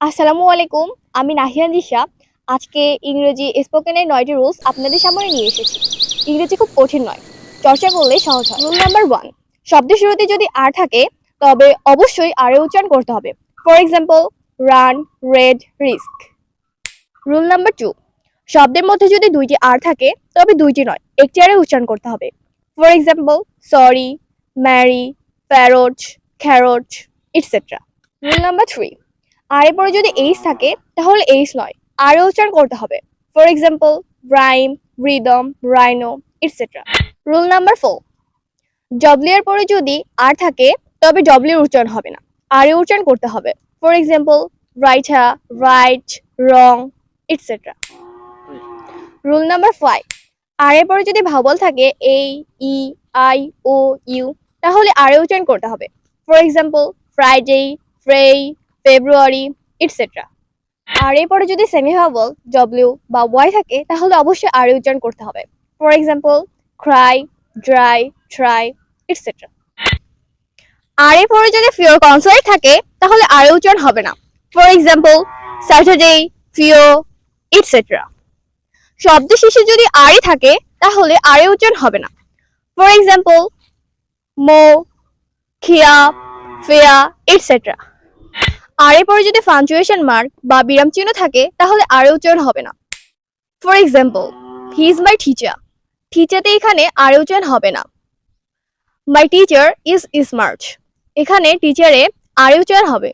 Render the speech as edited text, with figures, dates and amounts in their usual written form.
আসসালামু আলাইকুম। আমি নাহিয়ান দিশা। আজকে ইংরেজি স্পোকেনের 9টি রুলস আপনাদের সামনে নিয়ে এসেছি। ইংরেজি খুব কঠিন নয়, চর্চা করলেই সহজ হয়। রুল নাম্বার 1, শব্দের শুরুতে যদি আর থাকে তবে অবশ্যই আর এর উচ্চারণ করতে হবে। For example, run, red, risk. Rule number 2, শব্দের মধ্যে যদি দুইটি আর থাকে তবে দুইটি নয়, একটি আর এর উচ্চারণ করতে হবে। For example, sorry, marry, parrot, carrot, etcetera. Rule number 3, আর এর পরে যদি এইচ থাকে তাহলে এইচ নয়, আর এর উচ্চারণ করতে হবে। For example, rhyme, rhythm, rhino, etcetera. Rule number 4, W এর পরে যদি আর থাকে তবে ডব্লিউ এর উচ্চারণ হবে না, আর এর উচ্চারণ করতে হবে। ফর এক্সাম্পল, রাইটা, right, wrong, etcetera. Rule number 5, আর এর পরে যদি ভাওয়াল থাকে এ, ই, আই, ও, ইউ, তাহলে আর এর উচ্চারণ করতে হবে। For example, Friday, fry, February, etcetera. R এর পরে যদি সেমি ভাওয়াল ডব্লিউ বা ওয়াই থাকে তাহলে অবশ্যই আর এর উচ্চারণ করতে হবে। For example, cry, dry, try, etcetera. R এর পরে যদি ফিওর কনসোনেন্ট থাকে তাহলে আর এর উচ্চারণ হবে না। For example, Saturday, fear, etcetera. শব্দ শেষে যদি আরই থাকে তাহলে আর এর উচ্চারণ হবে না। ফর এক্সাম্পল, মো, খিয়া, ফেয়া, ইটসেট্রা। আর এর পরে যদি পাঞ্চুয়েশন মার্ক বা বিরাম চিহ্ন থাকে তাহলে আর এর উচ্চারণ হবে না। For example, he is my teacher, টিচারতে এখানে আর এর উচ্চারণ হবে না। মাই টিচার ইজ স্মার্ট, এখানে টিচারে আর এর উচ্চারণ হবে।